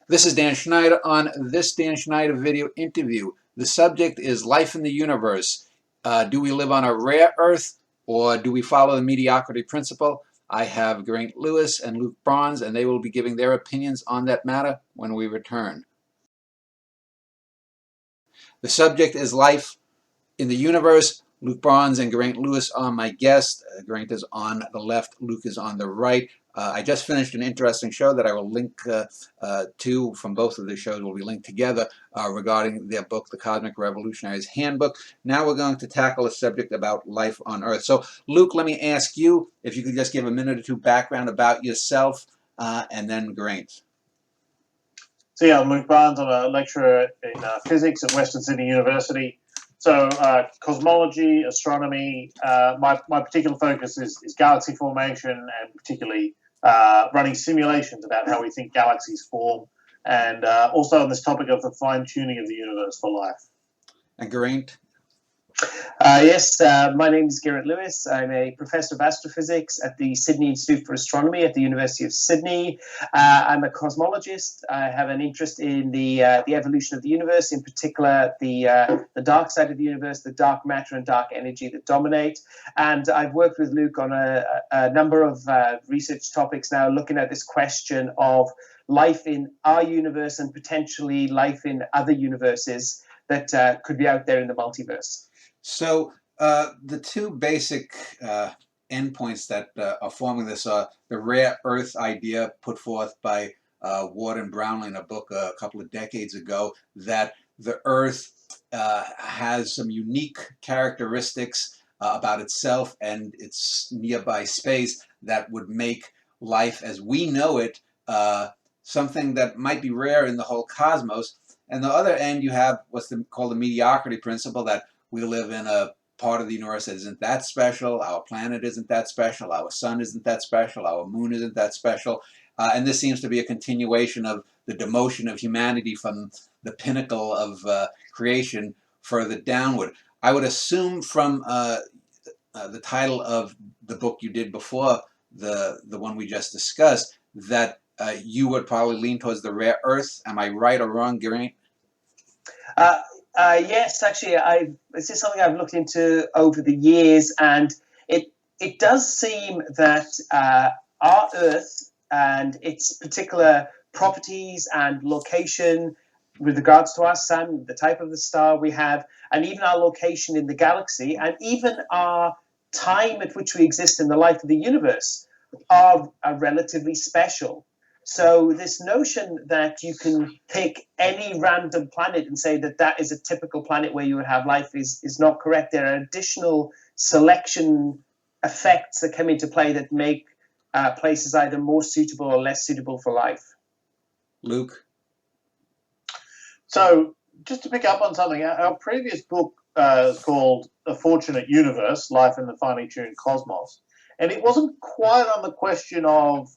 This is Dan Schneider on this Dan Schneider video interview. The subject is life in the universe. Do we live on a rare Earth or do we follow the mediocrity principle? I have Geraint Lewis and Luke Barnes, and they will be giving their opinions on that matter when we return. The subject is life in the universe. Luke Barnes and Geraint Lewis are my guests. Geraint is on the left, Luke is on the right. I just finished an interesting show that I will link to from both of the shows will be linked together regarding their book, The Cosmic Revolutionary's Handbook. Now we're going to tackle a subject about life on Earth. So Luke, let me ask you if you could just give a minute or two background about yourself and then Geraint. So yeah, I'm Luke Barnes. I'm a lecturer in physics at Western Sydney University. So cosmology, astronomy, my particular focus is galaxy formation, and particularly running simulations about how we think galaxies form, and also on this topic of the fine-tuning of the universe for life. And Geraint? Yes, my name is Geraint Lewis. I'm a professor of astrophysics at the Sydney Institute for Astronomy at the University of Sydney. I'm a cosmologist. I have an interest in the evolution of the universe, in particular the dark side of the universe, the dark matter and dark energy that dominate. And I've worked with Luke on a number of research topics now, looking at this question of life in our universe and potentially life in other universes that could be out there in the multiverse. So the two basic endpoints that are forming this are the rare Earth idea put forth by Ward and Brownlee in a book a couple of decades ago, that the Earth has some unique characteristics about itself and its nearby space that would make life as we know it something that might be rare in the whole cosmos. And the other end, you have what's called the mediocrity principle, that we live in a part of the universe that isn't that special. Our planet isn't that special. Our sun isn't that special. Our moon isn't that special. And this seems to be a continuation of the demotion of humanity from the pinnacle of creation further downward. I would assume from the title of the book you did before the one we just discussed that you would probably lean towards the rare Earth. Am I right or wrong, Geraint? Yes, actually, this is something I've looked into over the years, and it does seem that our Earth and its particular properties and location with regards to our sun, the type of the star we have, and even our location in the galaxy, and even our time at which we exist in the life of the universe are relatively special. So this notion that you can pick any random planet and say that that is a typical planet where you would have life is not correct. There are additional selection effects that come into play that make places either more suitable or less suitable for life. Luke? So just to pick up on something, our previous book is called A Fortunate Universe, Life in the Finely Tuned Cosmos. And it wasn't quite on the question of,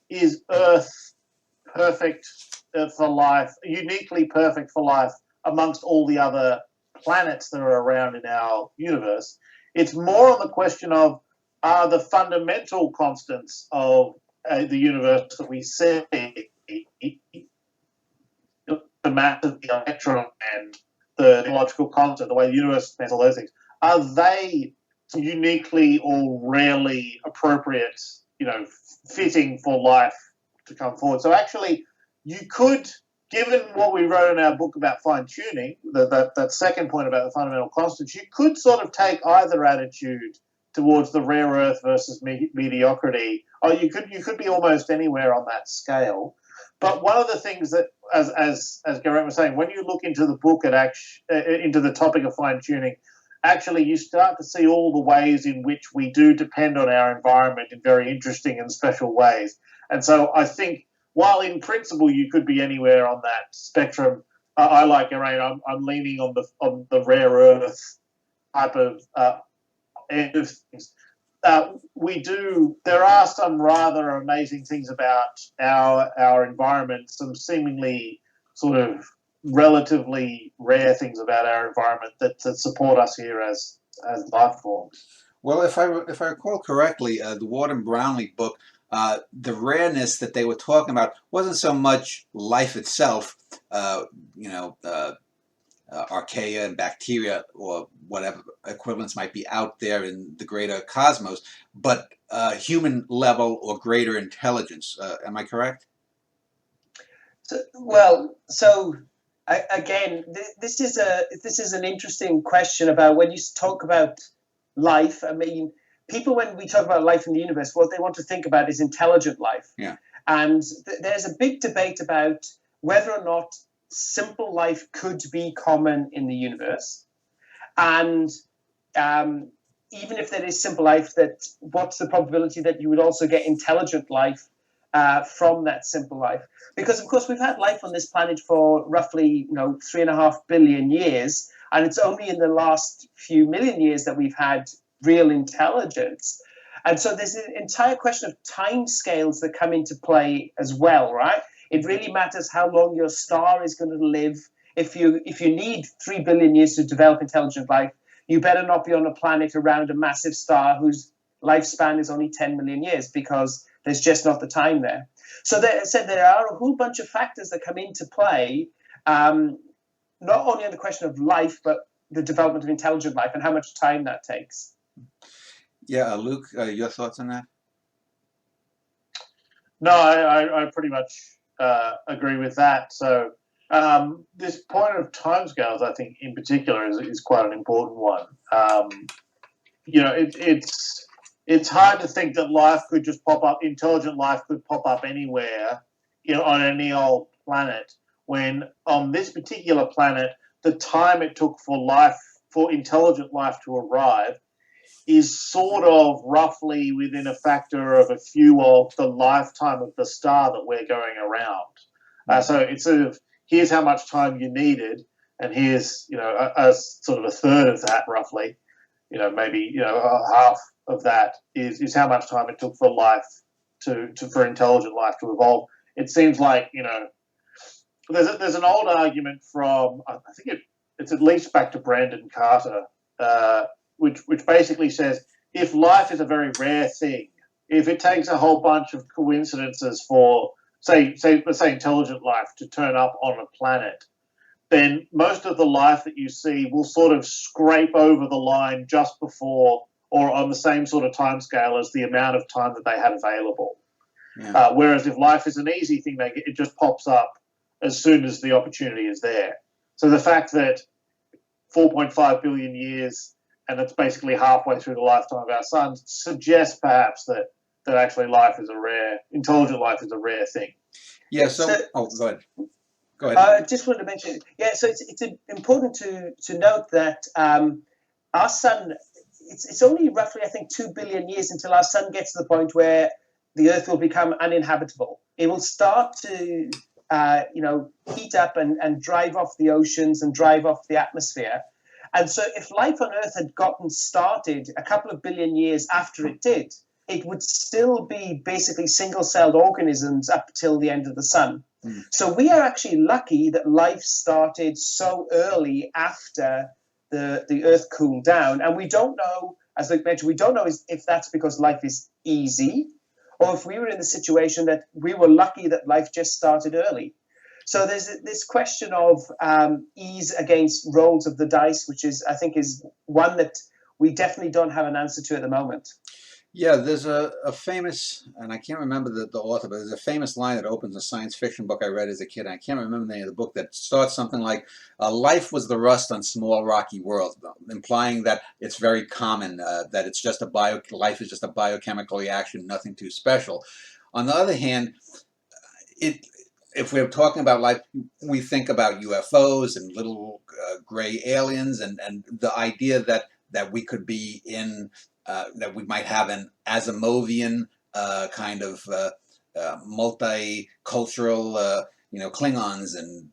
is Earth perfect for life, uniquely perfect for life amongst all the other planets that are around in our universe? It's more on the question of, are the fundamental constants of the universe that we see, the mass of the electron and the logical constant, the way the universe spins, all those things, are they uniquely or rarely appropriate, fitting for life to come forward? So actually, you could, given what we wrote in our book about fine-tuning, that second point about the fundamental constants, you could sort of take either attitude towards the rare Earth versus mediocrity, or you could be almost anywhere on that scale. But one of the things that, as Geraint was saying, when you look into the book into the topic of fine-tuning, actually you start to see all the ways in which we do depend on our environment in very interesting and special ways. And so I think, while in principle you could be anywhere on that spectrum, I like Geraint. I'm leaning on the rare Earth type of end of things. There are some rather amazing things about our environment, some seemingly sort of relatively rare things about our environment that support us here as life forms. Well, if I recall correctly, the Ward and Brownlee book the rareness that they were talking about wasn't so much life itself, you know, archaea and bacteria or whatever equivalents might be out there in the greater cosmos, but human level or greater intelligence. Am I correct? Again, this is an interesting question about when you talk about life. I mean, people, when we talk about life in the universe, what they want to think about is intelligent life. Yeah. And there's a big debate about whether or not simple life could be common in the universe. And even if there is simple life, that what's the probability that you would also get intelligent life from that simple life? Because, of course, we've had life on this planet for roughly 3.5 billion years, and it's only in the last few million years that we've had real intelligence. And so there's an entire question of time scales that come into play as well, right? It really matters how long your star is going to live. If you need 3 billion years to develop intelligent life, you better not be on a planet around a massive star whose lifespan is only 10 million years, because there's just not the time there. So there are a whole bunch of factors that come into play, not only on the question of life, but the development of intelligent life and how much time that takes. Yeah, Luke, your thoughts on that? No, I pretty much agree with that. So this point of timescales, I think, in particular, is quite an important one. It's hard to think that life could just pop up, intelligent life could pop up anywhere, on any old planet, when on this particular planet, the time it took for intelligent life to arrive is sort of roughly within a factor of a few of the lifetime of the star that we're going around. So it's sort of, here's how much time you needed, and here's, a sort of a third of that roughly, maybe, half of that is how much time it took for life for intelligent life to evolve. It seems like, there's an old argument from, I think it's at least back to Brandon Carter, which basically says, if life is a very rare thing, if it takes a whole bunch of coincidences for, let's say intelligent life to turn up on a planet, then most of the life that you see will sort of scrape over the line just before or on the same sort of time scale as the amount of time that they had available. Yeah. Whereas if life is an easy thing, it just pops up as soon as the opportunity is there. So the fact that 4.5 billion years, and it's basically halfway through the lifetime of our sun, suggests perhaps that actually intelligent life is a rare thing. Yeah, go ahead. Go ahead. I just wanted to mention, so it's important to note that our sun, it's only roughly, I think, 2 billion years until our sun gets to the point where the Earth will become uninhabitable. It will start to, heat up and drive off the oceans and drive off the atmosphere. And so if life on Earth had gotten started a couple of billion years after it did, it would still be basically single-celled organisms up till the end of the sun. Mm. So we are actually lucky that life started so early after the Earth cooled down. And we don't know, as Luke mentioned, we don't know if that's because life is easy or if we were in the situation that we were lucky that life just started early. So there's this question of ease against rolls of the dice, which I think is one that we definitely don't have an answer to at the moment. Yeah, there's a famous, and I can't remember the author, but there's a famous line that opens a science fiction book I read as a kid. And I can't remember the name of the book, that starts something like, life was the rust on small rocky worlds, implying that it's very common, that it's just life is just a biochemical reaction, nothing too special. On the other hand, if we're talking about life, we think about UFOs and little gray aliens, and the idea that we could be in, that we might have an Asimovian kind of multicultural, Klingons and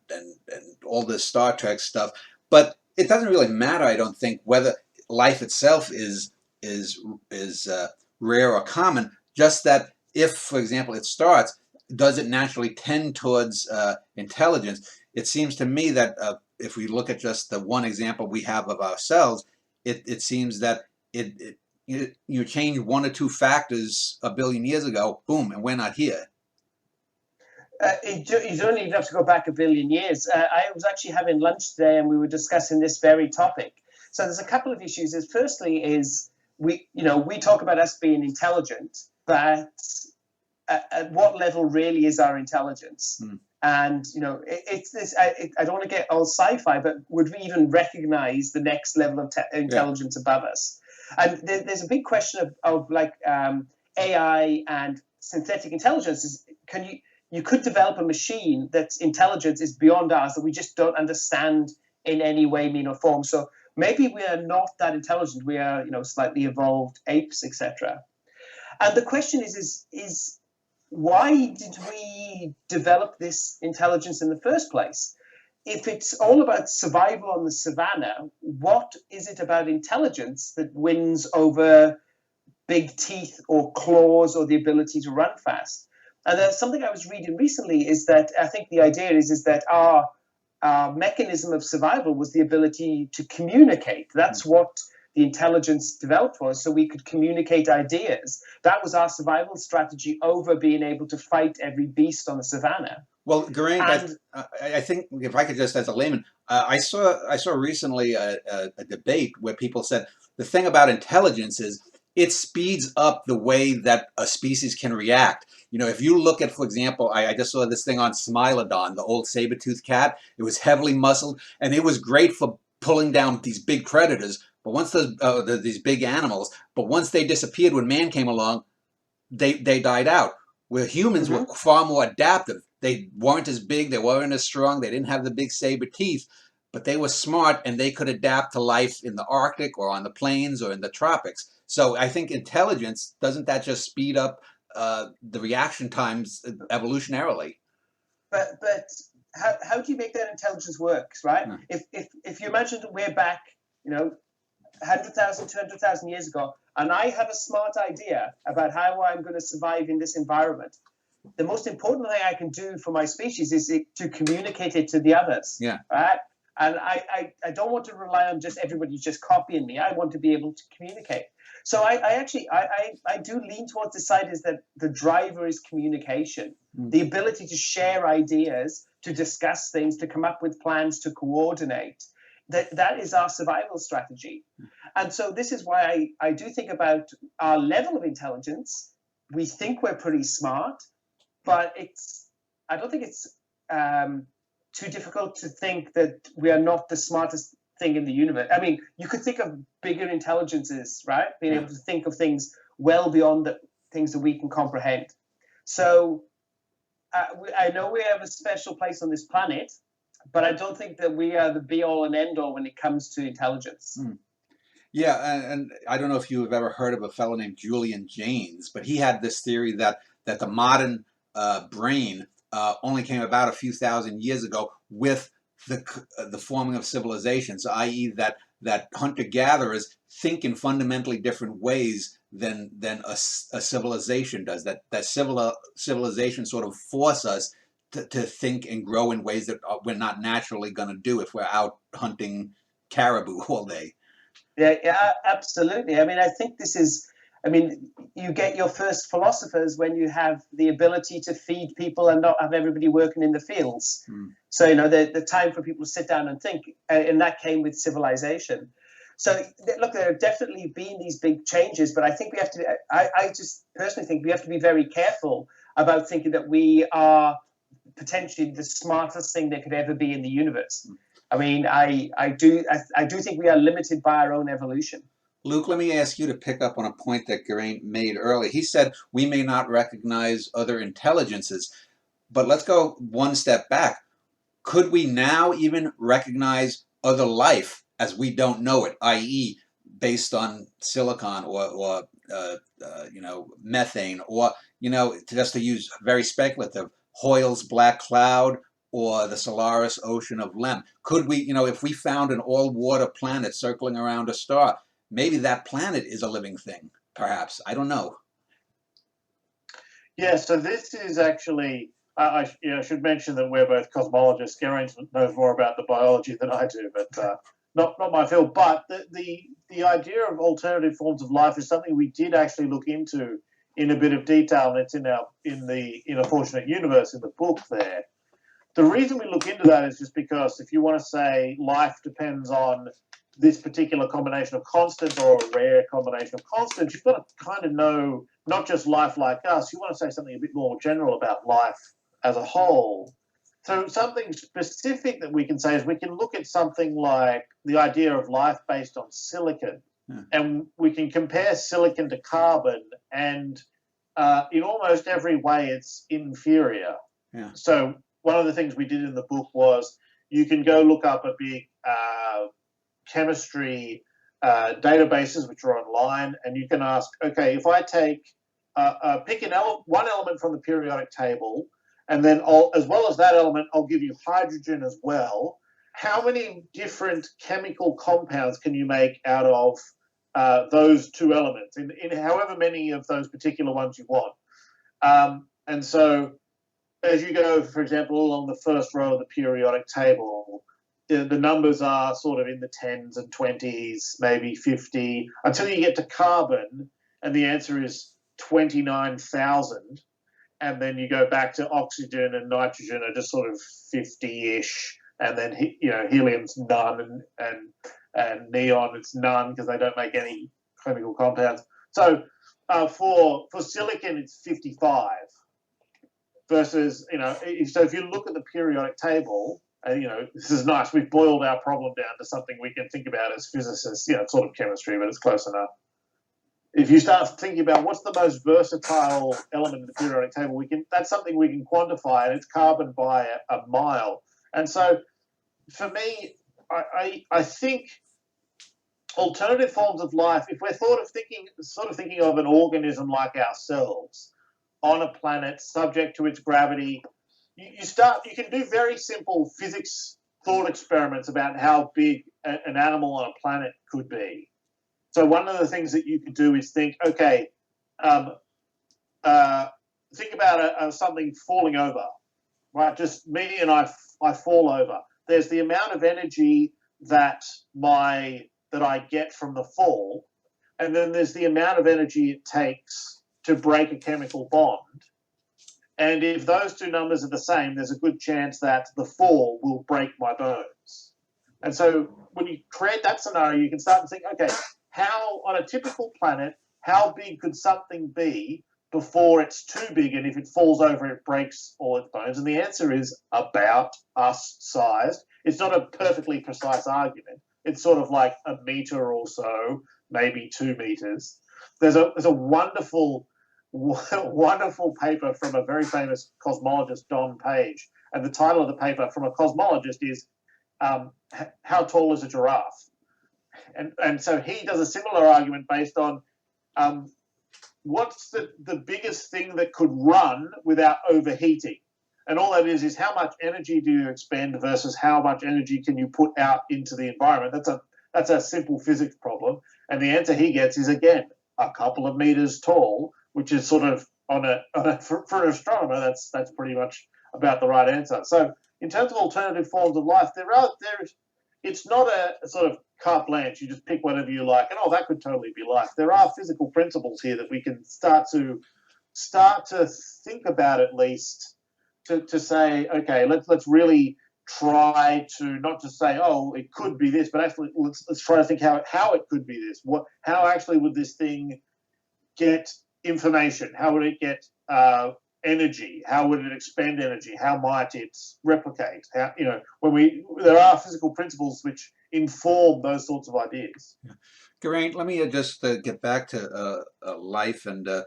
all this Star Trek stuff. But it doesn't really matter, I don't think, whether life itself is rare or common. Just that if, for example, it starts, does it naturally tend towards intelligence? It seems to me that if we look at just the one example we have of ourselves, it seems that it you change one or two factors a billion years ago, boom, and we're not here. You don't even have to go back a billion years. I was actually having lunch today, and we were discussing this very topic. So there's a couple of issues. Firstly, we talk about us being intelligent, but at what level really is our intelligence? And it's this. I don't want to get all sci-fi, but would we even recognize the next level of intelligence above us? And there's a big question of like AI and synthetic intelligence. You could develop a machine that's intelligence is beyond ours that we just don't understand in any way, mean, or form. So maybe we are not that intelligent. We are, slightly evolved apes, etc. And the question is why did we develop this intelligence in the first place? If it's all about survival on the savannah, what is it about intelligence that wins over big teeth or claws or the ability to run fast? And there's something I was reading recently is that I think the idea is that our mechanism of survival was the ability to communicate. That's what the intelligence developed for us, so we could communicate ideas. That was our survival strategy over being able to fight every beast on the savannah. Well, Geraint, I think if I could just, as a layman, I saw recently a debate where people said the thing about intelligence is it speeds up the way that a species can react. If you look at, for example, I just saw this thing on Smilodon, the old saber-toothed cat. It was heavily muscled, and it was great for pulling down these big predators. But once these big animals, but once they disappeared when man came along, they died out. Where humans were far more adaptive. They weren't as big, they weren't as strong, they didn't have the big saber teeth, but they were smart and they could adapt to life in the Arctic or on the plains or in the tropics. So I think intelligence, doesn't that just speed up the reaction times evolutionarily? But how do you make that intelligence work, right? If you imagine that we're back, 100,000, 200,000 years ago, and I have a smart idea about how I'm going to survive in this environment, the most important thing I can do for my species is to communicate it to the others. Yeah. Right? And I don't want to rely on just everybody just copying me. I want to be able to communicate. So I do lean towards the side is that the driver is communication, the ability to share ideas, to discuss things, to come up with plans, to coordinate. That is our survival strategy. And so this is why I do think about our level of intelligence. We think we're pretty smart, but I don't think it's too difficult to think that we are not the smartest thing in the universe. I mean, you could think of bigger intelligences, right? Being able to think of things well beyond the things that we can comprehend. So I know we have a special place on this planet, but I don't think that we are the be-all and end-all when it comes to intelligence. Yeah, and I don't know if you have ever heard of a fellow named Julian Jaynes, but he had this theory that the modern brain only came about a few thousand years ago with the forming of civilizations, i.e. that hunter-gatherers think in fundamentally different ways than a civilization does. That civilization sort of force us to think and grow in ways that we're not naturally going to do if we're out hunting caribou all day. Yeah, absolutely. I mean, I think you get your first philosophers when you have the ability to feed people and not have everybody working in the fields. So, the time for people to sit down and think, and that came with civilization. So, look, there have definitely been these big changes, but I think we have to, I just personally think we have to be very careful about thinking that we are potentially the smartest thing that could ever be in the universe. I mean, I do think we are limited by our own evolution. Luke, let me ask you to pick up on a point that Geraint made earlier. He said we may not recognize other intelligences, but let's go one step back. Could we now even recognize other life as we don't know it, i.e. based on silicon or methane, or, just to use very speculative, Hoyle's black cloud or the Solaris ocean of Lem? Could we, if we found an all-water planet circling around a star, maybe that planet is a living thing, perhaps. I don't know. Yeah, so this is actually, I should mention that we're both cosmologists. Geraint knows more about the biology than I do, but not my field. But the idea of alternative forms of life is something we did actually look into in a bit of detail, and it's in a Fortunate Universe in the book there. The reason we look into that is just because if you want to say life depends on this particular combination of constants or a rare combination of constants, you've got to kind of know not just life like us. You want to say something a bit more general about life as a whole. So something specific that we can say is we can look at something like the idea of life based on silicon, and we can compare silicon to carbon, and in almost every way it's inferior. Yeah. So one of the things we did in the book was you can go look up a big chemistry databases which are online, and you can ask, okay, if I take pick one element from the periodic table, and then as well as that element, I'll give you hydrogen as well. How many different chemical compounds can you make out of those two elements in however many of those particular ones you want? And so as you go, for example, along the first row of the periodic table, the numbers are sort of in the 10s and 20s, maybe 50, until you get to carbon, and the answer is 29,000. And then you go back to oxygen and nitrogen are just sort of 50-ish, and then helium's none, and neon it's none because they don't make any chemical compounds. So for silicon it's 55 versus so if you look at the periodic table, and this is nice. We've boiled our problem down to something we can think about as physicists. It's sort of chemistry, but it's close enough. If you start thinking about what's the most versatile element in the periodic table, that's something we can quantify, and it's carbon by a mile. And so for me, I think alternative forms of life, if we're sort of thinking of an organism like ourselves on a planet subject to its gravity, you can do very simple physics thought experiments about how big an animal on a planet could be. So one of the things that you could do is think, okay, think about something falling over, right? Just me and I fall over. There's the amount of energy that I get from the fall, and then there's the amount of energy it takes to break a chemical bond. And if those two numbers are the same, there's a good chance that the fall will break my bones. And so when you create that scenario, you can start to think, okay, how, on a typical planet, how big could something be before it's too big, and if it falls over, it breaks all its bones? And the answer is about us sized. It's not a perfectly precise argument. It's sort of like a meter or so, maybe 2 meters. There's a wonderful paper from a very famous cosmologist, Don Page, and the title of the paper from a cosmologist is How Tall is a Giraffe? And so he does a similar argument based on what's the biggest thing that could run without overheating. And all that is how much energy do you expend versus how much energy can you put out into the environment. That's a simple physics problem. And the answer he gets is, again, a couple of meters tall, which is sort of for an astronomer, that's pretty much about the right answer. So in terms of alternative forms of life, it's not a sort of carte blanche. You just pick whatever you like, and that could totally be life. There are physical principles here that we can start to think about, at least to say, okay, let's really try to not just say, oh, it could be this, but actually let's try to think how it could be this. How actually would this thing get information? How would it get energy? How would it expend energy? How might it replicate? There are physical principles which inform those sorts of ideas. Yeah. Geraint, let me just get back to life and the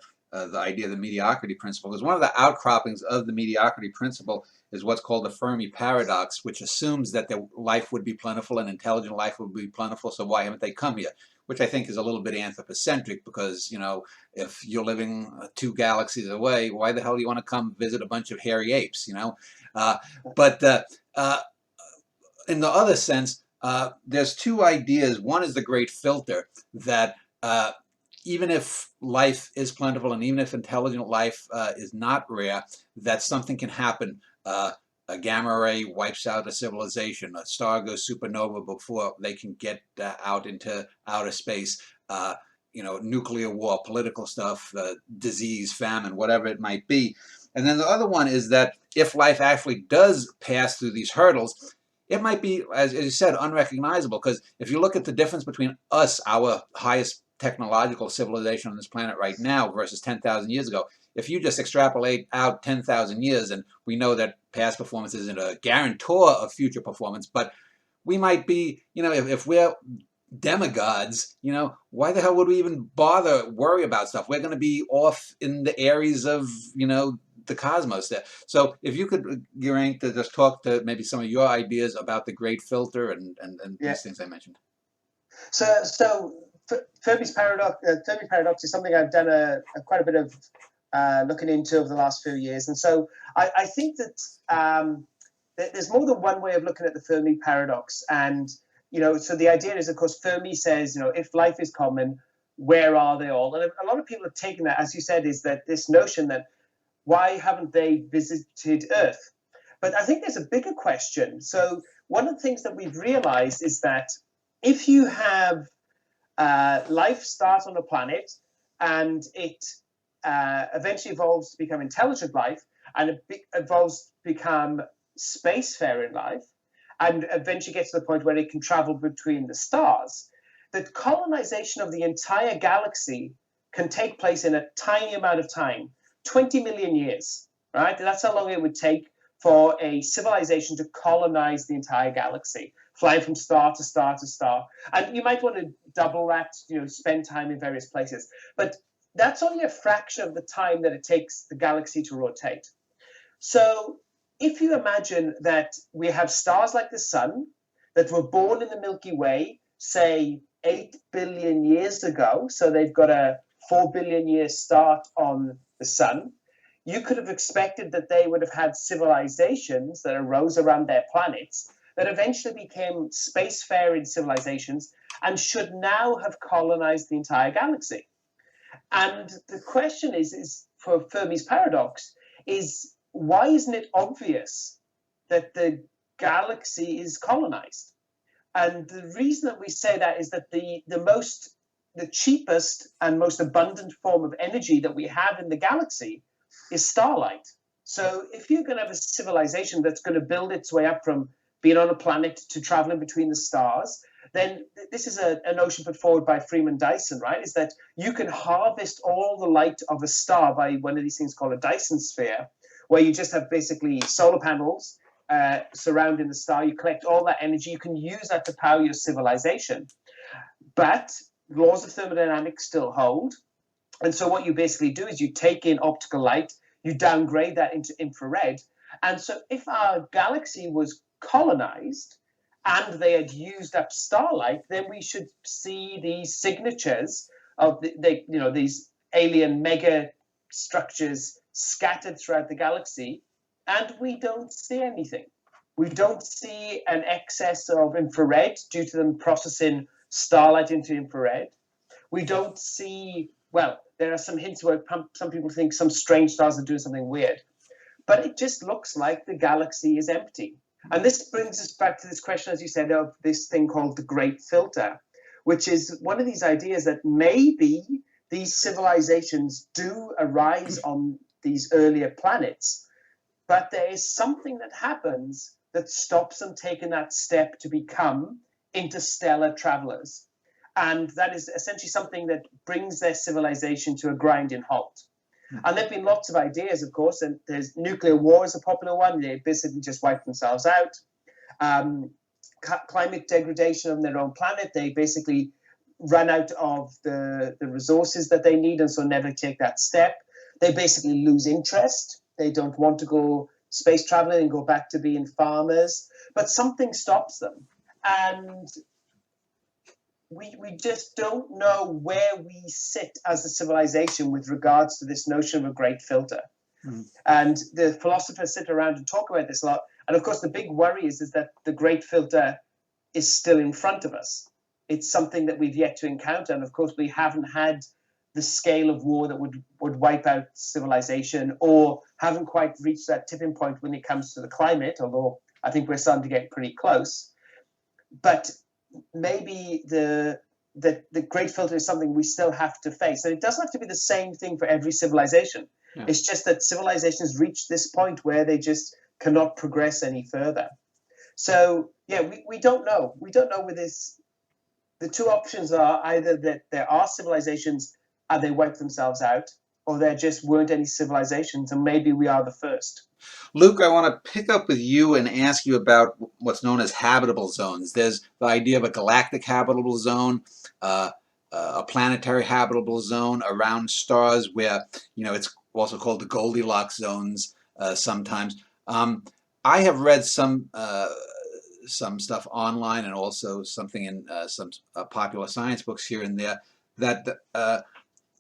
idea of the mediocrity principle, because one of the outcroppings of the mediocrity principle is what's called the Fermi paradox, which assumes that the life would be plentiful and intelligent life would be plentiful, so why haven't they come here? Which I think is a little bit anthropocentric, because, if you're living 2 galaxies away, why the hell do you want to come visit a bunch of hairy apes, But in the other sense, there's 2 ideas. One is the great filter, that even if life is plentiful and even if intelligent life is not rare, that something can happen a gamma ray wipes out a civilization. A star goes supernova before they can get out into outer space. Nuclear war, political stuff, disease, famine, whatever it might be. And then the other one is that if life actually does pass through these hurdles, it might be, as you said, unrecognizable. Because if you look at the difference between us, our highest technological civilization on this planet right now, versus 10,000 years ago, if you just extrapolate out 10,000 years, and we know that past performance isn't a guarantor of future performance, but we might be, if we're demigods, why the hell would we even bother worry about stuff? We're going to be off in the areas of, the cosmos there. So if you could, Geraint, to just talk to maybe some of your ideas about the great filter and these things I mentioned. So Fermi's paradox is something I've done quite a bit of looking into over the last few years. And so I think that there's more than one way of looking at the Fermi paradox. And, so the idea is, of course, Fermi says, if life is common, where are they all? And a lot of people have taken that, as you said, is that this notion that why haven't they visited Earth? But I think there's a bigger question. So one of the things that we've realized is that if you have life start on a planet and it eventually evolves to become intelligent life, and it evolves to become spacefaring life, and eventually gets to the point where it can travel between the stars, the colonization of the entire galaxy can take place in a tiny amount of time, 20 million years, right? That's how long it would take for a civilization to colonize the entire galaxy, flying from star to star to star. And you might want to double that, spend time in various places. But that's only a fraction of the time that it takes the galaxy to rotate. So if you imagine that we have stars like the sun that were born in the Milky Way, say 8 billion years ago, so they've got a 4 billion year start on the sun, you could have expected that they would have had civilizations that arose around their planets that eventually became spacefaring civilizations and should now have colonized the entire galaxy. And the question is for Fermi's paradox, is why isn't it obvious that the galaxy is colonized? And the reason that we say that is that the cheapest and most abundant form of energy that we have in the galaxy is starlight. So if you're going to have a civilization that's going to build its way up from being on a planet to traveling between the stars, then this is a notion put forward by Freeman Dyson, right? Is that you can harvest all the light of a star by one of these things called a Dyson sphere, where you just have basically solar panels surrounding the star. You collect all that energy. You can use that to power your civilization. But laws of thermodynamics still hold. And so what you basically do is you take in optical light, you downgrade that into infrared. And so if our galaxy was colonized and they had used up starlight, then we should see these signatures of these alien mega structures scattered throughout the galaxy, and we don't see anything. We don't see an excess of infrared due to them processing starlight into infrared. We don't see, well, there are some hints where some people think some strange stars are doing something weird, but it just looks like the galaxy is empty. And this brings us back to this question, as you said, of this thing called the Great Filter, which is one of these ideas that maybe these civilizations do arise on these earlier planets, but there is something that happens that stops them taking that step to become interstellar travelers. And that is essentially something that brings their civilization to a grinding halt. And there have been lots of ideas, of course, and there's nuclear war is a popular one. They basically just wipe themselves out. Climate degradation on their own planet. They basically run out of the resources that they need and so never take that step. They basically lose interest. They don't want to go space traveling and go back to being farmers. But something stops them. And we just don't know where we sit as a civilization with regards to this notion of a great filter. And the philosophers sit around and talk about this a lot. And of course, the big worry is that the great filter is still in front of us. It's something that we've yet to encounter. And of course, we haven't had the scale of war that would wipe out civilization, or haven't quite reached that tipping point when it comes to the climate, although I think we're starting to get pretty close. But maybe the great filter is something we still have to face. And it doesn't have to be the same thing for every civilization. Yeah. It's just that civilizations reach this point where they just cannot progress any further. So, yeah, we don't know. We don't know where this... The two options are either that there are civilizations and they wipe themselves out, or there just weren't any civilizations and maybe we are the first. Luke, I want to pick up with you and ask you about what's known as habitable zones. There's the idea of a galactic habitable zone, a planetary habitable zone around stars where, it's also called the Goldilocks zones sometimes. I have read some stuff online and also something in some popular science books here and there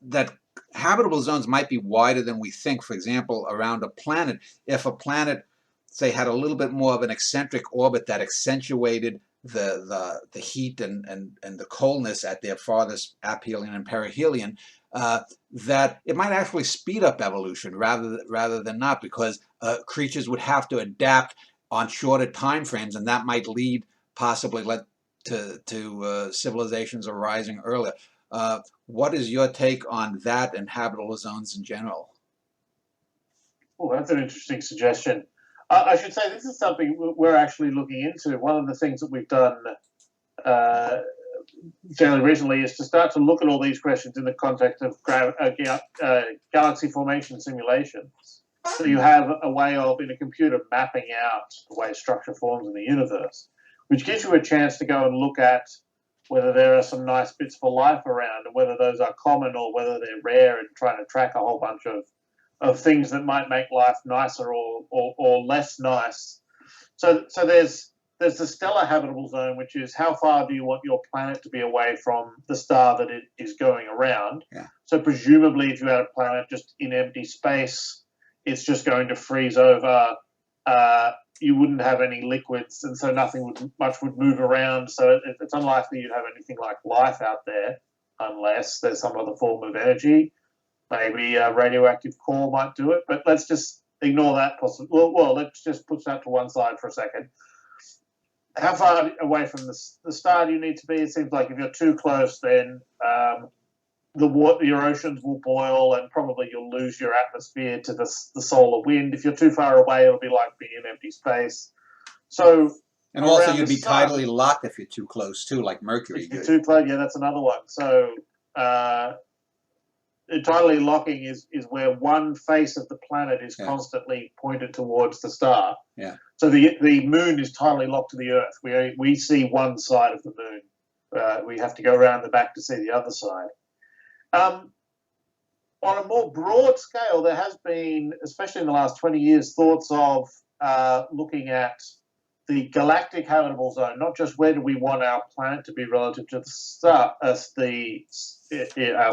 that habitable zones might be wider than we think. For example, around a planet, if a planet, say, had a little bit more of an eccentric orbit that accentuated the heat and the coldness at their farthest aphelion and perihelion, that it might actually speed up evolution rather than not, because creatures would have to adapt on shorter time frames, and that might lead possibly to civilizations arising earlier. What is your take on that and habitable zones in general? Oh, that's an interesting suggestion. I should say this is something we're actually looking into. One of the things that we've done fairly recently is to start to look at all these questions in the context of galaxy formation simulations. So you have a way of, in a computer, mapping out the way structure forms in the universe, which gives you a chance to go and look at whether there are some nice bits for life around and whether those are common or whether they're rare, and trying to track a whole bunch of things that might make life nicer or less nice. So there's the stellar habitable zone, which is how far do you want your planet to be away from the star that it is going around. Yeah. So presumably if you had a planet just in empty space, it's just going to freeze over. You wouldn't have any liquids, and so nothing much would move around. So it's unlikely you'd have anything like life out there unless there's some other form of energy. Maybe a radioactive core might do it, but let's just ignore that possibility. Well, let's just put that to one side for a second. How far away from the star do you need to be? It seems like if you're too close, then your oceans will boil and probably you'll lose your atmosphere to the solar wind. If you're too far away, it'll be like being in empty space. And also you'd be tidally locked if you're too close too, like Mercury. If you're too close, yeah, that's another one. So tidally locking is where one face of the planet is constantly pointed towards the star. Yeah. So the moon is tidally locked to the Earth. We see one side of the moon. We have to go around the back to see the other side. On a more broad scale, there has been, especially in the last 20 years, thoughts of looking at the galactic habitable zone, not just where do we want our planet to be relative to the star, our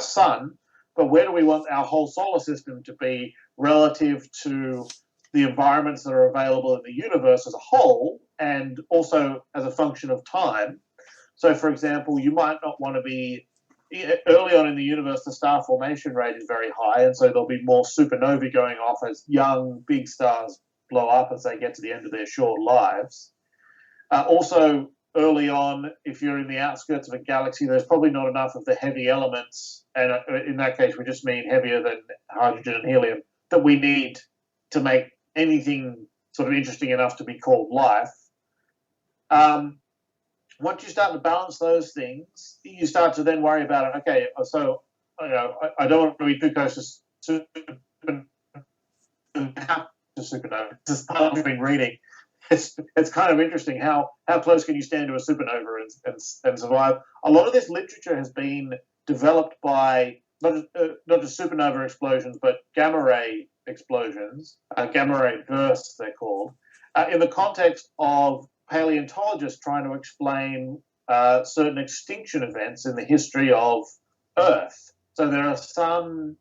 sun, but where do we want our whole solar system to be relative to the environments that are available in the universe as a whole, and also as a function of time. So, for example, you might not want to be... Early on in the universe, the star formation rate is very high, and so there'll be more supernovae going off as young, big stars blow up as they get to the end of their short lives. Also, early on, if you're in the outskirts of a galaxy, there's probably not enough of the heavy elements, and in that case, we just mean heavier than hydrogen and helium, that we need to make anything sort of interesting enough to be called life. Once you start to balance those things, you start to then worry about it. Okay, so I don't want to be too close to supernova. This is part I've been reading. It's kind of interesting how close can you stand to a supernova and survive. A lot of this literature has been developed by not just supernova explosions, but gamma ray explosions, gamma ray bursts they're called, in the context of paleontologists trying to explain certain extinction events in the history of Earth. So there are some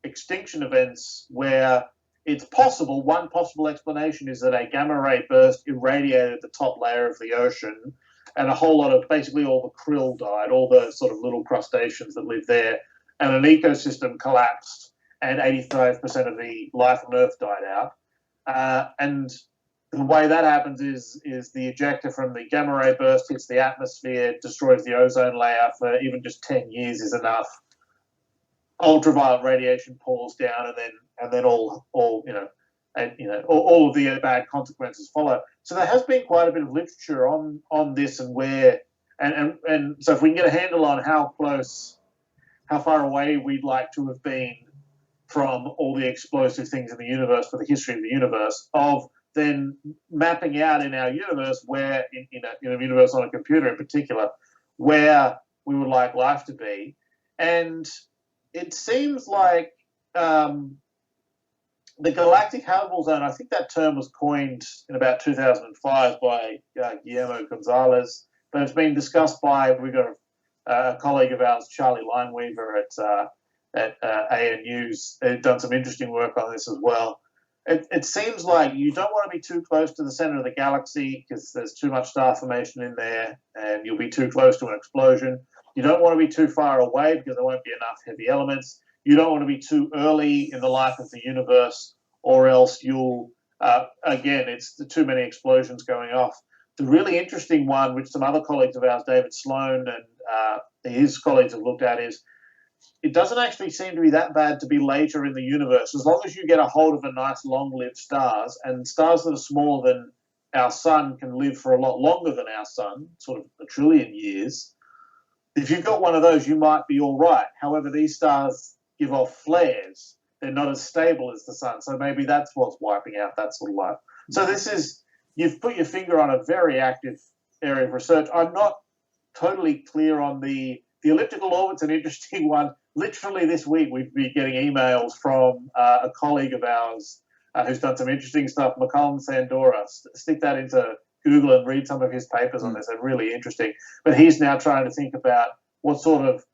extinction events where it's possible, one possible explanation is that a gamma ray burst irradiated the top layer of the ocean, and a whole lot of, basically all the krill died, all the sort of little crustaceans that live there, and an ecosystem collapsed and 85% of the life on Earth died out. And the way that happens is the ejector from the gamma ray burst hits the atmosphere, destroys the ozone layer for even just 10 years is enough. Ultraviolet radiation pours down, and then all of the bad consequences follow. So there has been quite a bit of literature on this and where, and so if we can get a handle on how far away we'd like to have been from all the explosive things in the universe for the history of the universe, of then mapping out in our universe where, in a universe on a computer in particular, where we would like life to be. And it seems like the galactic habitable zone, I think that term was coined in about 2005 by Guillermo Gonzalez, but it's been discussed by, we've got a colleague of ours, Charlie Lineweaver at ANU's, done some interesting work on this as well. It seems like you don't want to be too close to the center of the galaxy because there's too much star formation in there and you'll be too close to an explosion. You don't want to be too far away because there won't be enough heavy elements. You don't want to be too early in the life of the universe, or else you'll, again, it's too many explosions going off. The really interesting one, which some other colleagues of ours, David Sloan and his colleagues have looked at, is it doesn't actually seem to be that bad to be later in the universe, as long as you get a hold of a nice long-lived stars, and stars that are smaller than our sun can live for a lot longer than our sun, sort of a trillion years. If you've got one of those, you might be all right. However, these stars give off flares. They're not as stable as the sun, so maybe that's what's wiping out that sort of life. So this is, you've put your finger on a very active area of research. I'm not totally clear on the elliptical orbit's an interesting one. Literally this week, we've been getting emails from a colleague of ours who's done some interesting stuff, McCollum Sandora. Stick that into Google and read some of his papers on this. They're really interesting. But he's now trying to think about what sort of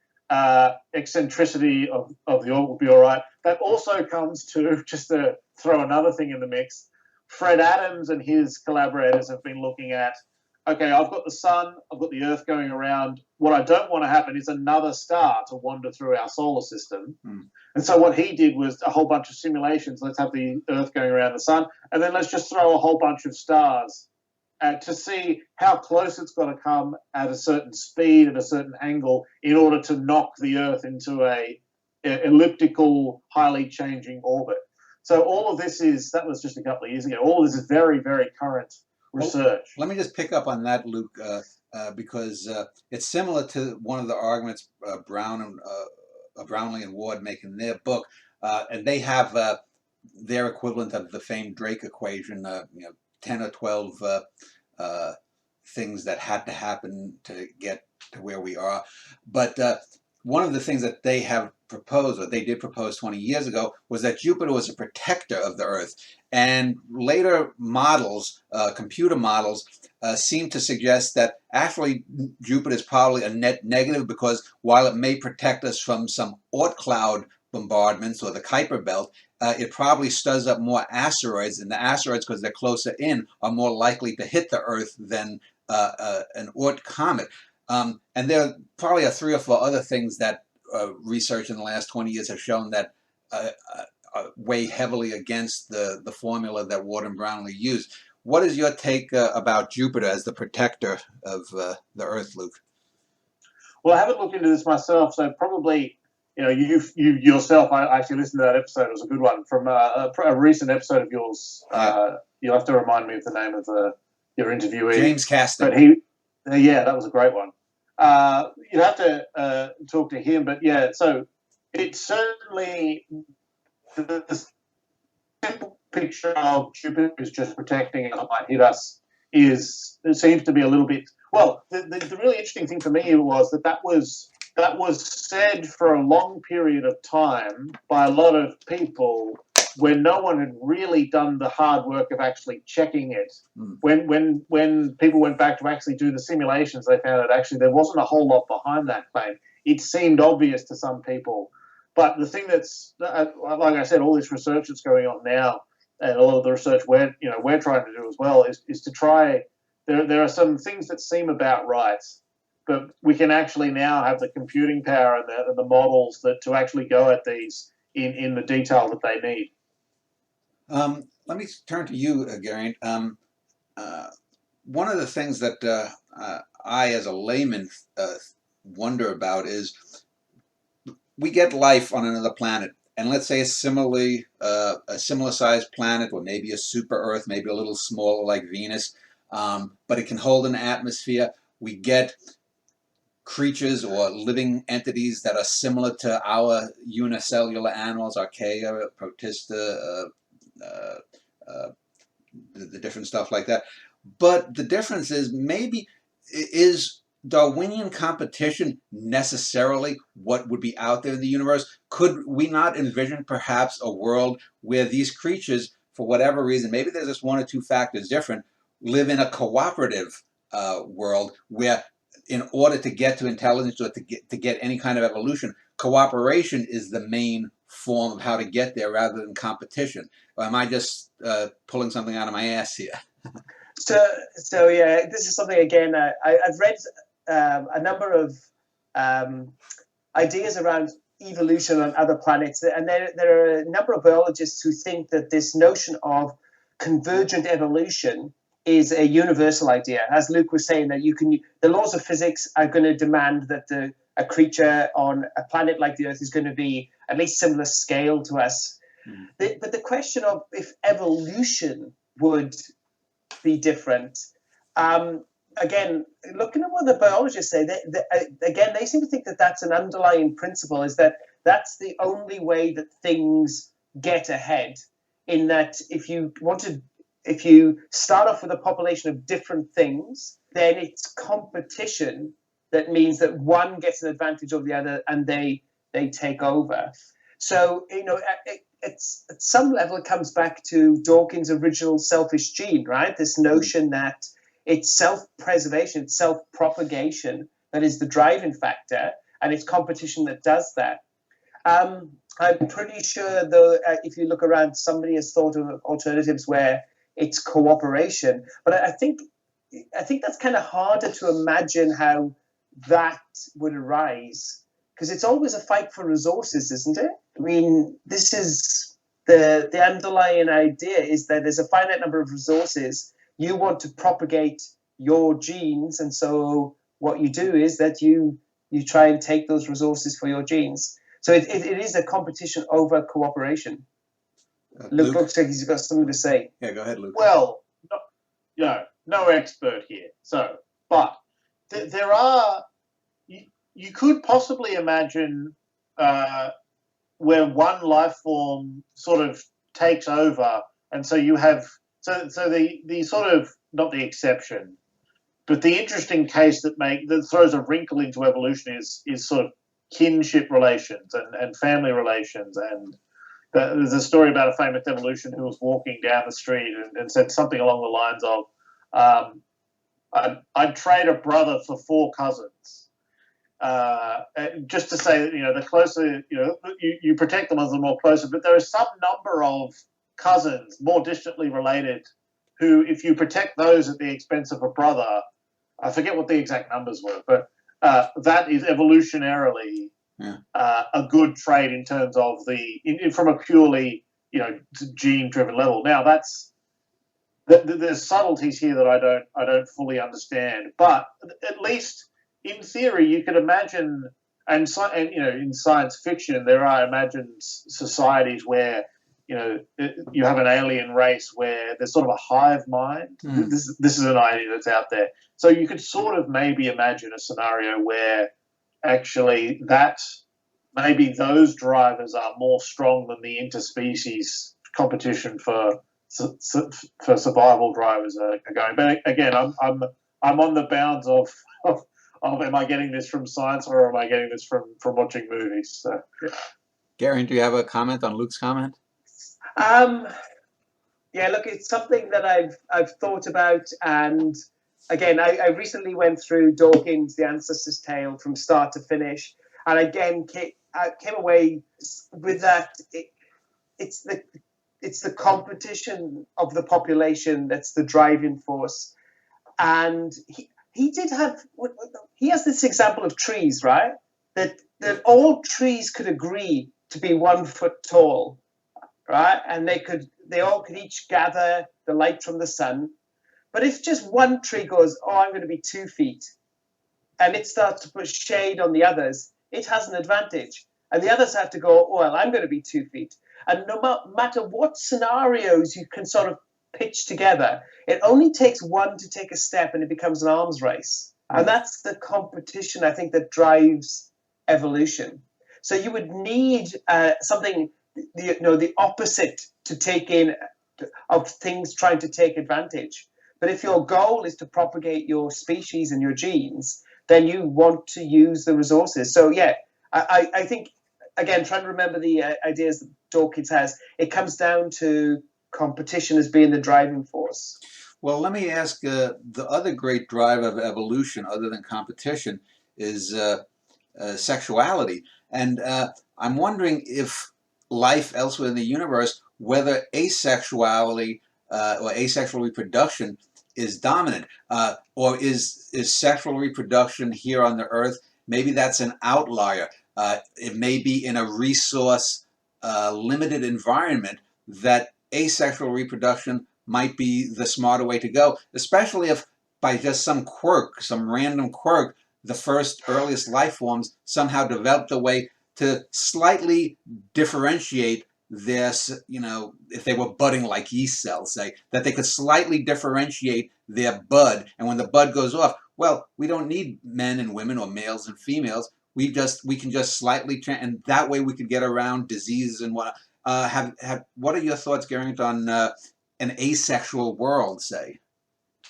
eccentricity of the orbit would be all right. That also comes to, just to throw another thing in the mix, Fred Adams and his collaborators have been looking at, okay, I've got the sun, I've got the Earth going around. What I don't want to happen is another star to wander through our solar system. And so what he did was a whole bunch of simulations. Let's have the Earth going around the sun, and then let's just throw a whole bunch of stars to see how close it's got to come at a certain speed, at a certain angle, in order to knock the Earth into a elliptical, highly changing orbit. So all of this that was just a couple of years ago. All of this is very, very current research. Let me just pick up on that, Luke, because it's similar to one of the arguments Brownlee and Ward make in their book, and they have their equivalent of the famed Drake equation, 10 or 12 things that had to happen to get to where we are. But one of the things that they have proposed, or they did propose 20 years ago, was that Jupiter was a protector of the Earth. And later models, computer models, seem to suggest that actually Jupiter is probably a net negative, because while it may protect us from some Oort cloud bombardments or the Kuiper belt, it probably stirs up more asteroids, and the asteroids, because they're closer in, are more likely to hit the Earth than an Oort comet. And there probably are 3 or 4 other things that research in the last 20 years have shown that weigh heavily against the formula that Ward and Brownlee used. What is your take about Jupiter as the protector of the Earth, Luke? Well, I haven't looked into this myself, so probably, you yourself, I actually listened to that episode. It was a good one from a recent episode of yours. You'll have to remind me of the name of your interviewee. James Caston. But yeah, that was a great one. You'd have to talk to him, but yeah, so it's certainly the simple picture of Jupiter is just protecting and it might hit us it seems to be a little bit, well, the really interesting thing for me was that was said for a long period of time by a lot of people when no one had really done the hard work of actually checking it. When people went back to actually do the simulations, they found that actually there wasn't a whole lot behind that claim. It seemed obvious to some people. But the thing that's, like I said, all this research that's going on now, and a lot of the research we're trying to do as well, is to try, there are some things that seem about right, but we can actually now have the computing power and the models that to actually go at these in the detail that they need. Let me turn to you, Gary. One of the things that I, as a layman, wonder about is we get life on another planet, and let's say a similar sized planet, or maybe a super Earth, maybe a little smaller like Venus, but it can hold an atmosphere. We get creatures or living entities that are similar to our unicellular animals, archaea, protista, the different stuff like that. But the difference is, maybe is Darwinian competition necessarily what would be out there in the universe? Could we not envision perhaps a world where these creatures, for whatever reason, maybe there's just one or two factors different, live in a cooperative world where, in order to get to intelligence or to get any kind of evolution, cooperation is the main form of how to get there rather than competition? Or am I just pulling something out of my ass here? So yeah, this is something, again, I've read a number of ideas around evolution on other planets, and there are a number of biologists who think that this notion of convergent evolution is a universal idea. As Luke was saying, that the laws of physics are going to demand that a creature on a planet like the Earth is going to be at least similar scale to us. But the question of if evolution would be different, again, looking at what the biologists say, they seem to think that that's an underlying principle, is that that's the only way that things get ahead, in that if you start off with a population of different things, then it's competition that means that one gets an advantage over the other and they take over. So, it's at some level it comes back to Dawkins' original selfish gene, right? This notion that it's self-preservation, it's self-propagation that is the driving factor, and it's competition that does that. I'm pretty sure, though, if you look around, somebody has thought of alternatives where it's cooperation, but I think that's kind of harder to imagine how that would arise, because it's always a fight for resources, isn't it? I mean, this is the underlying idea, is that there's a finite number of resources. You want to propagate your genes, and so what you do is that you try and take those resources for your genes. So it is a competition over cooperation. Luke looks like he's got something to say. Yeah, go ahead, Luke. Well, no expert here. So, but there are. You could possibly imagine where one life form sort of takes over, and so you have so the sort of, not the exception, but the interesting case that throws a wrinkle into evolution is sort of kinship relations and family relations. And there's a story about a famous evolution who was walking down the street and said something along the lines of, I'd trade a brother for 4 cousins. Just to say that, the closer, you protect them as the more closer, but there are some number of cousins more distantly related who, if you protect those at the expense of a brother, I forget what the exact numbers were, but that is evolutionarily a good trait in terms of from a purely, gene-driven level. Now, there's subtleties here that I don't fully understand, but at least in theory, you could imagine, and in science fiction, there are imagined societies where you have an alien race where there's sort of a hive mind. This is an idea that's out there. So you could sort of maybe imagine a scenario where actually maybe those drivers are more strong than the interspecies competition for survival drivers are going. But again, I'm on the bounds of am I getting this from science or am I getting this from watching movies? So, yeah. Gary, do you have a comment on Luke's comment? Yeah, look, it's something that I've thought about, and again, I recently went through Dawkins' The Ancestor's Tale from start to finish, and again I came away with that. It's the competition of the population that's the driving force, and he did have. He has this example of trees, right? That all trees could agree to be 1 foot tall, right? And they all could each gather the light from the sun. But if just one tree goes, oh, I'm going to be 2 feet, and it starts to put shade on the others, it has an advantage. And the others have to go, oh, well, I'm going to be 2 feet. And no matter what scenarios you can sort of pitch together, it only takes one to take a step and it becomes an arms race. And that's the competition, I think, that drives evolution. So you would need something, the opposite to take in of things trying to take advantage. But if your goal is to propagate your species and your genes, then you want to use the resources. So yeah, I think, again, trying to remember the ideas that Dawkins has, it comes down to competition as being the driving force. Well, let me ask, the other great drive of evolution, other than competition, is sexuality. And I'm wondering if life elsewhere in the universe, whether asexuality or asexual reproduction is dominant, or is sexual reproduction here on the Earth, maybe that's an outlier. It may be in a resource limited environment that asexual reproduction might be the smarter way to go, especially if by just some quirk, some random quirk, the first earliest life forms somehow developed a way to slightly differentiate this, if they were budding like yeast cells, say, that they could slightly differentiate their bud. And when the bud goes off, well, we don't need men and women or males and females. We can just slightly, and that way we could get around diseases and what. What are your thoughts, Garrett, on an asexual world, say?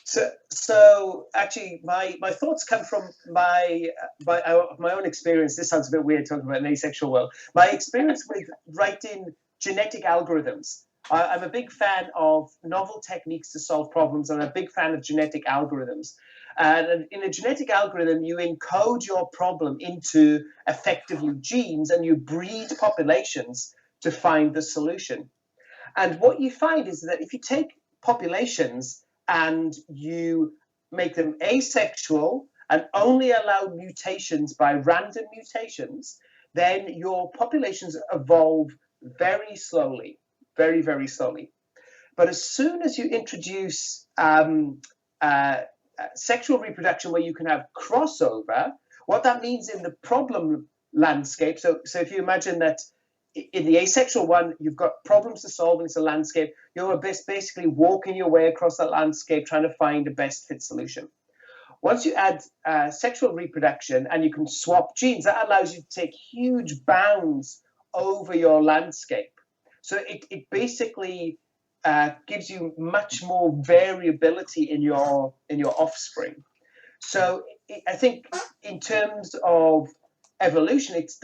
So actually, my thoughts come from my own experience. This sounds a bit weird talking about an asexual world. My experience with writing genetic algorithms. I'm a big fan of novel techniques to solve problems, and I'm a big fan of genetic algorithms. And in a genetic algorithm, you encode your problem into effectively genes, and you breed populations to find the solution. And what you find is that if you take populations and you make them asexual and only allow mutations by random mutations, then your populations evolve very slowly, very, very slowly. But as soon as you introduce sexual reproduction where you can have crossover, what that means in the problem landscape, so if you imagine that in the asexual one, you've got problems to solve and it's a landscape, you're basically walking your way across that landscape trying to find a best fit solution. Once you add sexual reproduction and you can swap genes, that allows you to take huge bounds over your landscape. So it basically gives you much more variability in your offspring. So I think in terms of evolution, it's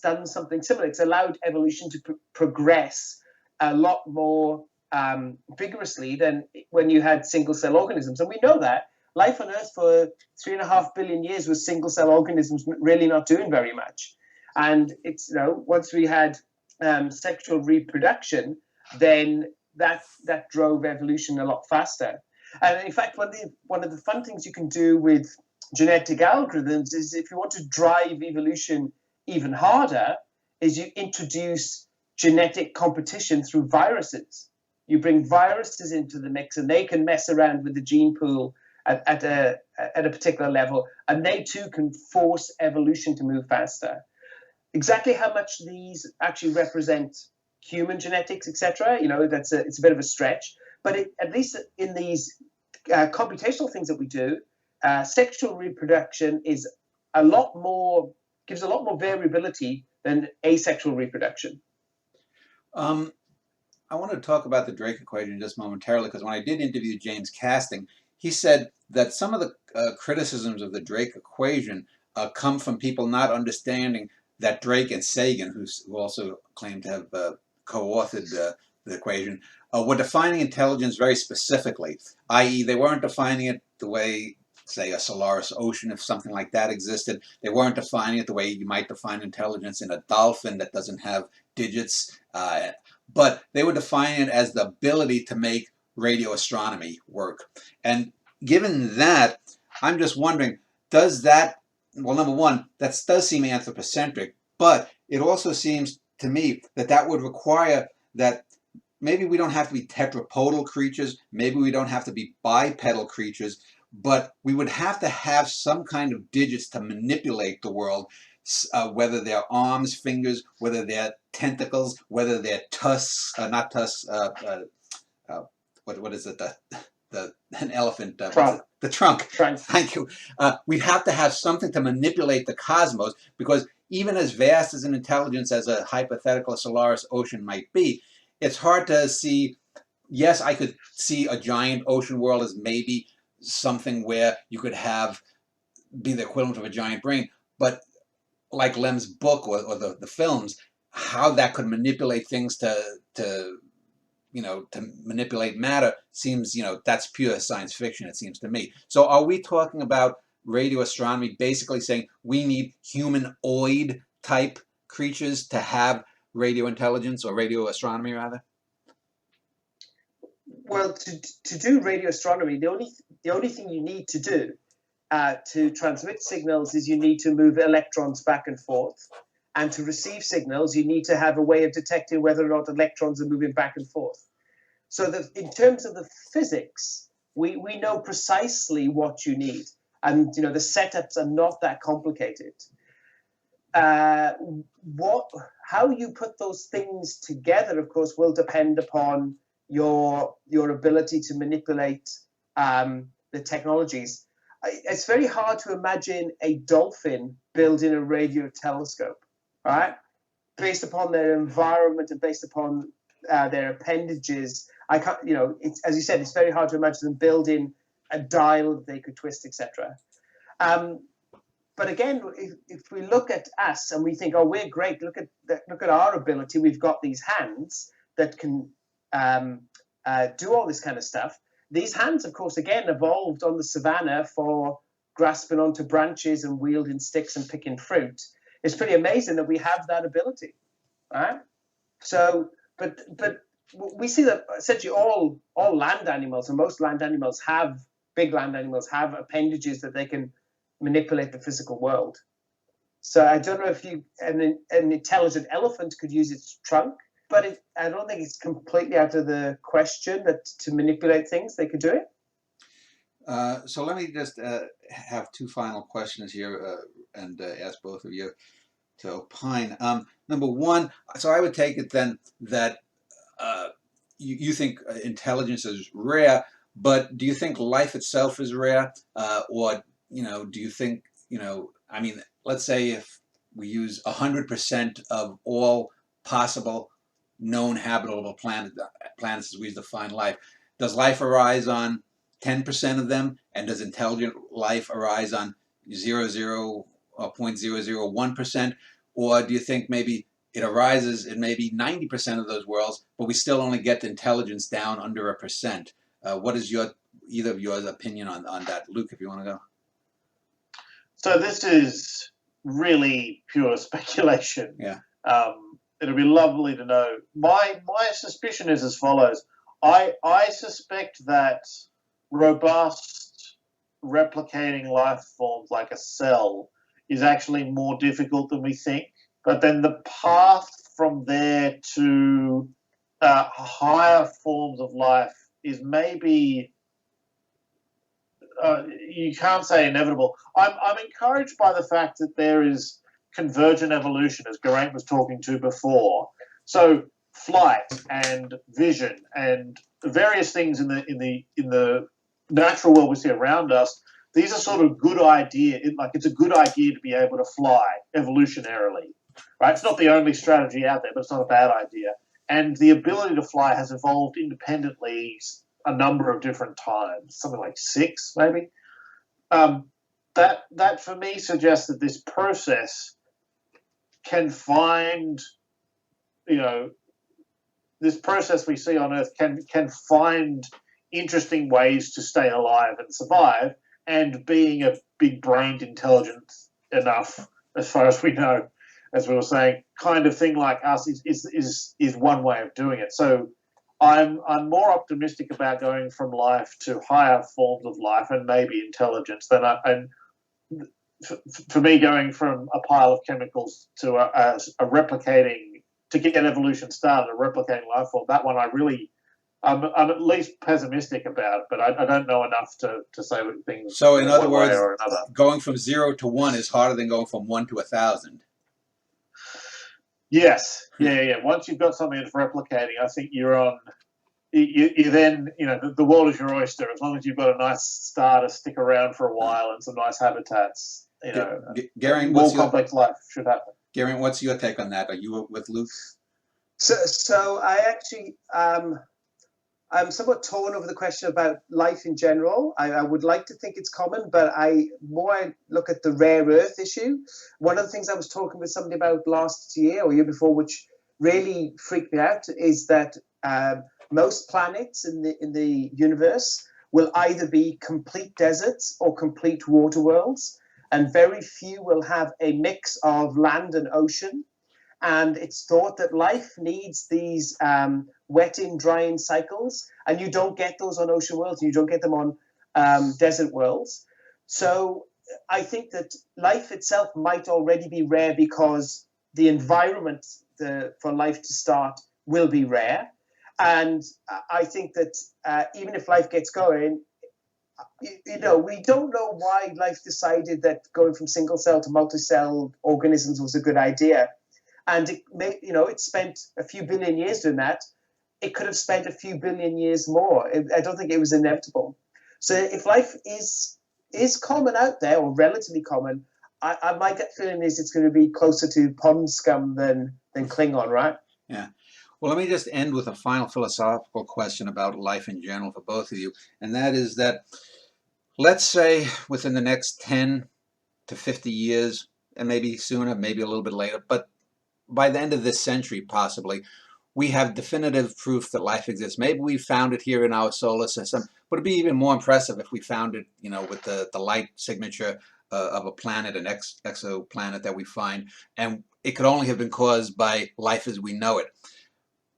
done something similar. It's allowed evolution to progress a lot more vigorously than when you had single-cell organisms. And we know that life on Earth for 3.5 billion years was single-cell organisms really not doing very much. And it's, once we had sexual reproduction, then that drove evolution a lot faster. And in fact, one of the fun things you can do with genetic algorithms is, if you want to drive evolution even harder, is you introduce genetic competition through viruses. You bring viruses into the mix, and they can mess around with the gene pool at a particular level, and they too can force evolution to move faster. Exactly how much these actually represent human genetics, etc., it's a bit of a stretch. But at least in these computational things that we do, sexual reproduction is gives a lot more variability than asexual reproduction. I want to talk about the Drake equation just momentarily, because when I did interview James Casting, he said that some of the criticisms of the Drake equation come from people not understanding that Drake and Sagan, who also claim to have co-authored the equation, were defining intelligence very specifically, i.e. they weren't defining it the way, say, a Solaris Ocean, if something like that existed. They weren't defining it the way you might define intelligence in a dolphin that doesn't have digits, but they were defining it as the ability to make radio astronomy work. And given that, I'm just wondering, does that, well, number one, that does seem anthropocentric, but it also seems to me that that would require that maybe we don't have to be tetrapodal creatures, maybe we don't have to be bipedal creatures, but we would have to have some kind of digits to manipulate the world, whether they're arms, fingers, whether they're tentacles, whether they're tusks, not tusks, what is it, an elephant, Trunk. the trunk. Trunk. Thank you. We have to have something to manipulate the cosmos, because even as vast as an intelligence as a hypothetical Solaris ocean might be, it's hard to see. Yes, I could see a giant ocean world as maybe something where you could have be the equivalent of a giant brain, but like Lem's book or the films, how that could manipulate things to manipulate matter seems, that's pure science fiction, it seems to me. So are we talking about radio astronomy basically saying we need humanoid type creatures to have radio intelligence, or radio astronomy rather? Well, to do radio astronomy, the only thing you need to do to transmit signals is you need to move electrons back and forth, and to receive signals you need to have a way of detecting whether or not electrons are moving back and forth. So that in terms of the physics, we know precisely what you need, and the setups are not that complicated. How you put those things together, of course, will depend upon your ability to manipulate the technologies. It's very hard to imagine a dolphin building a radio telescope, right? Based upon their environment and based upon their appendages. I can't, as you said, it's very hard to imagine them building a dial that they could twist, etc. But again, if we look at us and we think, oh, we're great, look at our ability. We've got these hands that can do all this kind of stuff. These hands, of course, again, evolved on the savannah for grasping onto branches and wielding sticks and picking fruit. It's pretty amazing that we have that ability, right? So, but we see that essentially all land animals, and most big land animals have appendages that they can manipulate the physical world. So I don't know if an intelligent elephant could use its trunk, but I don't think it's completely out of the question that to manipulate things, they could do it. So let me just have two final questions here and ask both of you to opine. Number one, so I would take it then that you think intelligence is rare, but do you think life itself is rare? Or, do you think, let's say if we use 100% of all possible known habitable planets as we define life, does life arise on 10% of them, and does intelligent life arise on 0.001%? Or do you think maybe it arises in maybe 90% of those worlds, but we still only get the intelligence down under 1%? What is either of your opinion on that? Luke, if you want to go. So this is really pure speculation. Yeah. It'll be lovely to know. My suspicion is as follows. I suspect that robust replicating life forms like a cell is actually more difficult than we think. But then the path from there to higher forms of life is maybe, you can't say inevitable. I'm encouraged by the fact that there is convergent evolution, as Geraint was talking to before. So flight and vision and various things in the natural world we see around us, these are sort of good idea. It's a good idea to be able to fly evolutionarily, right? It's not the only strategy out there, but it's not a bad idea. And the ability to fly has evolved independently a number of different times, something like 6 maybe. That for me suggests that this process can find, this process we see on Earth can find interesting ways to stay alive and survive, and being a big-brained intelligent enough, as far as we know, as we were saying, kind of thing like us is one way of doing it. So I'm more optimistic about going from life to higher forms of life and maybe intelligence than for me going from a pile of chemicals to a replicating to get evolution started, a replicating life form. That one I'm at least pessimistic about, but I don't know enough to say things. So in other one way words, or another. going from 0 to 1 is harder than going from 1 to 1,000. Yes, yeah. Once you've got something that's replicating, I think you're on. You then, the world is your oyster. As long as you've got a nice star to stick around for a while and some nice habitats, Gary, more complex life should happen. Gary, what's your take on that? Are you with Luke? So I actually, I'm somewhat torn over the question about life in general. I would like to think it's common, but I look at the rare earth issue. One of the things I was talking with somebody about last year or year before, which really freaked me out, is that most planets in the universe will either be complete deserts or complete water worlds, and very few will have a mix of land and ocean. And it's thought that life needs these wet-in, dry-in cycles, and you don't get those on ocean worlds, you don't get them on desert worlds. So I think that life itself might already be rare because the environment for life to start will be rare. And I think that even if life gets going, we don't know why life decided that going from single cell to multi-cell organisms was a good idea. And it spent a few billion years doing that. It could have spent a few billion years more. I don't think it was inevitable. So if life is common out there, or relatively common, my gut feeling is it's going to be closer to pond scum than Klingon, right? Yeah. Well, let me just end with a final philosophical question about life in general for both of you. And that is that, let's say within the next 10 to 50 years, and maybe sooner, maybe a little bit later, but by the end of this century, possibly, we have definitive proof that life exists. Maybe we found it here in our solar system, but it'd be even more impressive if we found it, with the light signature of a planet, an exoplanet that we find, and it could only have been caused by life as we know it.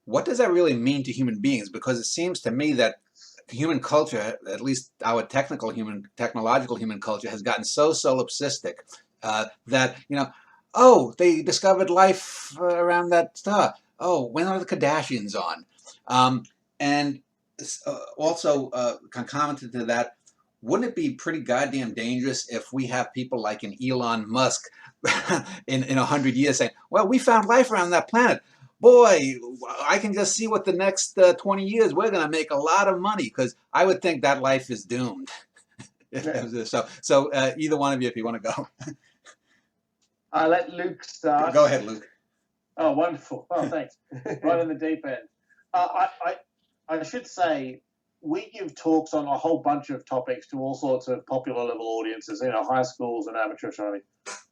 What does that really mean to human beings? Because it seems to me that human culture, at least our technological human culture, has gotten so solipsistic that, oh, they discovered life around that star. Oh, when are the Kardashians on? And also, concomitant to that, wouldn't it be pretty goddamn dangerous if we have people like an Elon Musk in 100 years saying, well, we found life around that planet. Boy, I can just see what the next 20 years, we're going to make a lot of money, because I would think that life is doomed. So either one of you, if you want to go. I'll let Luke start. Go ahead, Luke. Oh, wonderful. Oh, thanks. Right in the deep end. I should say, we give talks on a whole bunch of topics to all sorts of popular level audiences, high schools and amateur astronomy.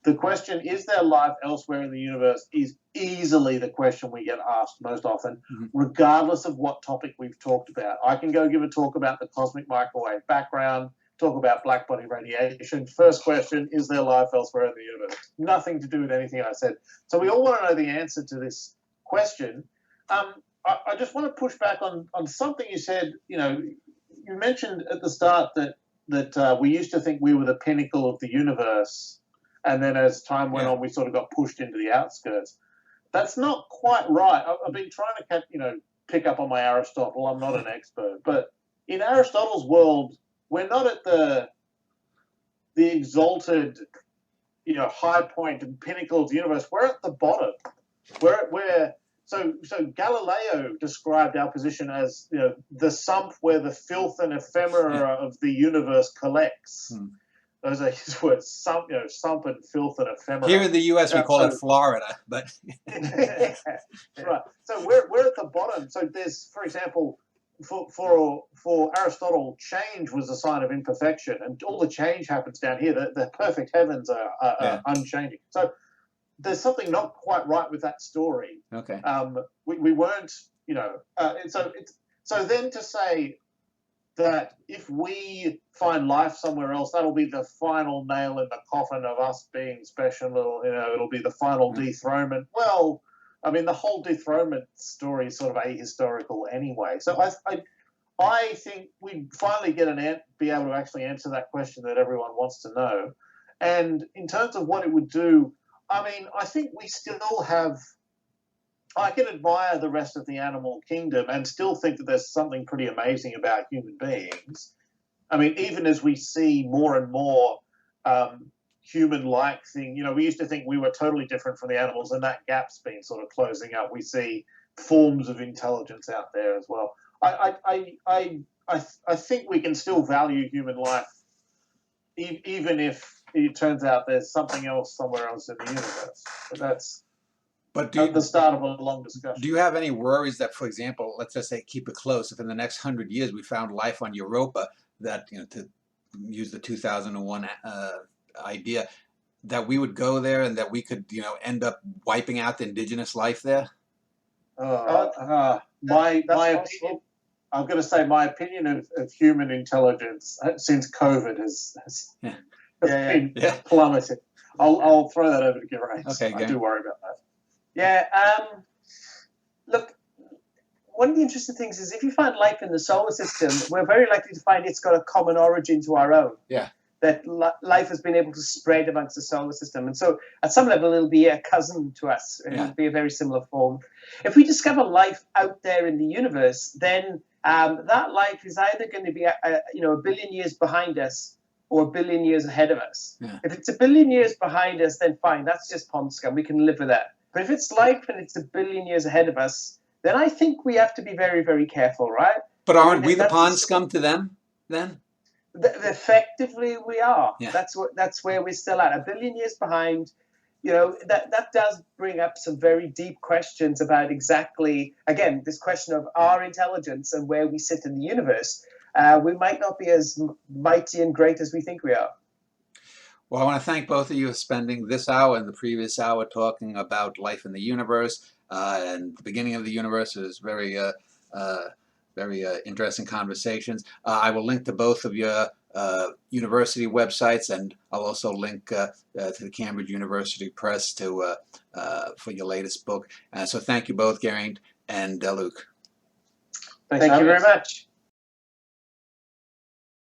The question, is there life elsewhere in the universe, is easily the question we get asked most often, regardless of what topic we've talked about. I can go give a talk about the cosmic microwave background, talk about black body radiation. First question, is there life elsewhere in the universe? Nothing to do with anything I said. So we all want to know the answer to this question. I just want to push back on something you said. You mentioned at the start that we used to think we were the pinnacle of the universe, and then as time went on, we sort of got pushed into the outskirts. That's not quite right. I've been trying to pick up on my Aristotle. I'm not an expert, but in Aristotle's world, we're not at the exalted, high point and pinnacle of the universe. We're at the bottom. So Galileo described our position as, the sump where the filth and ephemera of the universe collects. Those are his words: sump and filth and ephemera. Here in the U.S., we call it Florida, but right. So we're at the bottom. So there's, for example, for Aristotle, change was a sign of imperfection, and all the change happens down here. The perfect heavens are unchanging. So there's something not quite right with that story. Okay. We weren't, so then to say that if we find life somewhere else, that'll be the final nail in the coffin of us being special. It'll be the final dethronement. Well, I mean, the whole dethronement story is sort of ahistorical anyway. So I think we finally be able to actually answer that question that everyone wants to know. And in terms of what it would do, I mean, I think we still have. I can admire the rest of the animal kingdom and still think that there's something pretty amazing about human beings. I mean, even as we see more and more human-like thing, we used to think we were totally different from the animals, and that gap's been sort of closing up. We see forms of intelligence out there as well. I think we can still value human life, even if it turns out there's something else somewhere else in the universe. But that's the start of a long discussion. Do you have any worries that, for example, let's just say, keep it close, if in the next 100 years we found life on Europa, that, to use the 2001 idea, that we would go there and that we could, end up wiping out the indigenous life there? My opinion, I'm going to say my opinion of human intelligence since COVID has been plummeted. I'll throw that over to Geraint. Okay, I do worry about that. Yeah. Look, one of the interesting things is if you find life in the solar system, we're very likely to find it's got a common origin to our own. Yeah. That life has been able to spread amongst the solar system. And so at some level, it'll be a cousin to us. It'll be a very similar form. If we discover life out there in the universe, then that life is either going to be, a billion years behind us or a billion years ahead of us. Yeah. If it's a billion years behind us, then fine, that's just pond scum. We can live with that. But if it's life and it's a billion years ahead of us, then I think we have to be very, very careful, right? But aren't we the pond scum to them then? Effectively, we are. Yeah. That's where we're still at. A billion years behind. That does bring up some very deep questions about exactly, again, this question of our intelligence and where we sit in the universe. We might not be as mighty and great as we think we are. Well, I want to thank both of you for spending this hour and the previous hour talking about life in the universe and the beginning of the universe. It was very interesting conversations. I will link to both of your university websites, and I'll also link to the Cambridge University Press for your latest book. So thank you both, Geraint and Luke. Thank you very much.